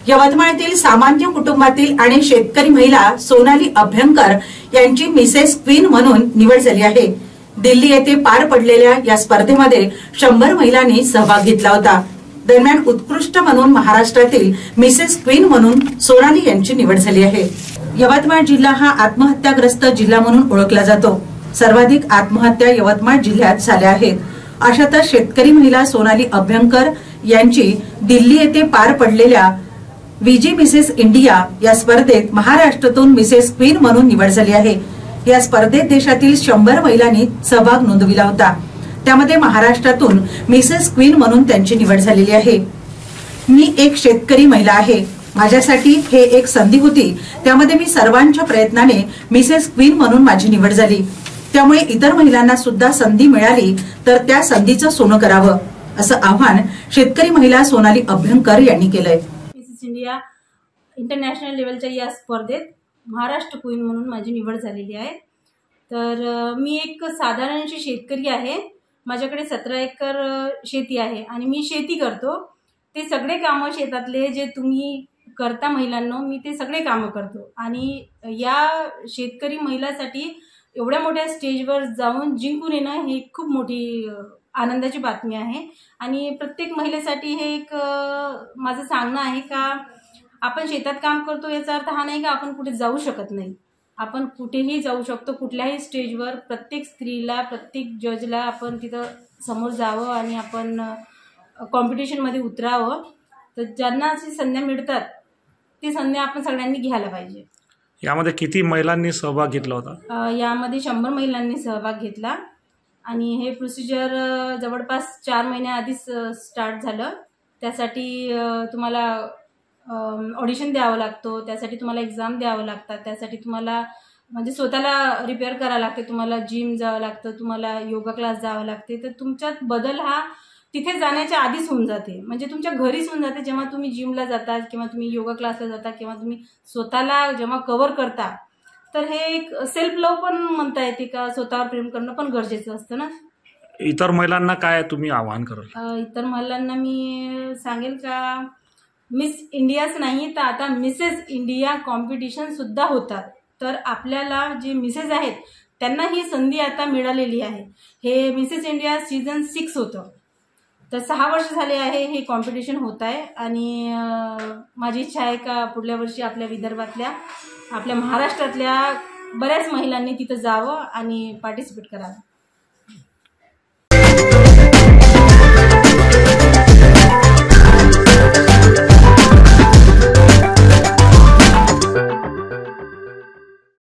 यवतमाळतील सामान्य कुटुंबातील आणि शेतकरी महिला सोनाली अभ्यंकर यांची मिसेस क्वीन म्हणून निवड झाली आहे। दिल्ली येथे पार पडलेल्या या स्पर्धेमध्ये 100 महिलांनी सहभाग घेतला होता। दरम्यान उत्कृष्ट म्हणून महाराष्ट्रातील मिसेस क्वीन म्हणून सोनाली यांची निवड झाली आहे। यवतमाळ जिल्हा हा आत्महत्याग्रस्त जिल्हा म्हणून ओळखला जातो। सर्वाधिक आत्महत्या यवतमाळ जिल्ह्यात झाल्या आहेत। अशातच शेतकरी महिला सोनाली अभ्यंकर यांची दिल्ली येथे पार पडलेल्या विजी मिसेस इंडिया या स्पर्धेत महाराष्ट्रातून मिसेस क्वीन म्हणून निवड झाली आहे। या स्पर्धेत देशातील 100 महिलांनी सहभाग नोंदविला होता। त्यामध्ये महाराष्ट्रातून मिसेस क्वीन म्हणून त्यांची निवड झालेली आहे। मी एक शेतकरी महिला आहे। माझ्यासाठी हे एक संधी होती। त्यामध्ये मी सर्वांच्या प्रयत्नाने मिसेस क्वीन म्हणून माझी निवड झाली। त्यामुळे इतर महिलांना सुद्धा संधी मिळाली तर त्या संधीचं सोनं करावं, असं आव्हान शेतकरी महिला सोनाली अभ्यंकर यांनी केलंय। मिसेस इंडिया इंटरनॅशनल लेवलच्या या स्पर्धेत महाराष्ट्र क्वीन म्हणून माझी निवड झालेली आहे। तर मी एक साधारणशी शेतकरी आहे। माझ्याकडे 17 एकर शेती आहे आणि मी शेती करतो। ते सगळे कामं शेतातले जे तुम्ही करता महिलांनो, मी ते सगळे कामं करतो आणि या शेतकरी महिलासाठी एवढ्या मोठ्या स्टेजवर जाऊन जिंकून येणं ही खूप मोठी आनंदाची बातमी आहे। आणि प्रत्येक महिलेसाठी हे एक माझं सांगणं आहे का आपण शेतात काम करतो याचा अर्थ हा नाही का आपण कुठे जाऊ शकत नाही। आपण कुठेही जाऊ शकतो, कुठल्याही स्टेजवर। प्रत्येक स्त्रीला, प्रत्येक जजला आपण तिथं समोर जावं आणि आपण कॉम्पिटिशनमध्ये उतरावं। तर ज्यांना अशी संधी मिळतात ती संधी आपण सगळ्यांनी घ्यायला पाहिजे। यामध्ये किती महिलांनी सहभाग घेतला होता? यामध्ये 100 महिलांनी सहभाग घेतला आणि हे प्रोसिजर जवळपास 4 महिन्याआधीच स्टार्ट झालं। त्यासाठी तुम्हाला ऑडिशन द्यावं लागतो, त्यासाठी तुम्हाला एक्झाम द्यावं लागतात, त्यासाठी तुम्हाला म्हणजे स्वतःला रिपेअर करावं लागते, तुम्हाला जिम जावं लागतं, तुम्हाला योगा क्लास जावं लागते। तर तुमच्यात बदल हा तिथे जाण्याच्या आधीच होऊन जाते, म्हणजे तुमच्या घरीच होऊन जाते। जेव्हा तुम्ही जिमला जातात किंवा तुम्ही योगा क्लासला जाता किंवा तुम्ही स्वतःला जेव्हा कव्हर करता, तर हे एक सेल्फ लव्ह पण म्हणता येते का, स्वतःवर प्रेम करणं पण गरजेचं असतं ना। इतर महिलांना काय तुम्ही आवाहन कराल? इतर महिलांना मी सांगेल का मिस इंडियाच नाही तर आता मिसेस इंडिया कॉम्पिटिशन सुद्धा होतात। तर आपल्याला जे मिसेस आहेत त्यांना ही संधी आता मिळालेली आहे। हे मिसेस इंडिया सीझन 6 होतं। तर 6 वर्ष झाले आहे हे कॉम्पिटिशन होत आहे आणि माझी इच्छा आहे का पुढल्या वर्षी आपल्या विदर्भातल्या, आपल्या महाराष्ट्रातल्या बऱ्याच महिलांनी तिथं जावं आणि पार्टिसिपेट करावं।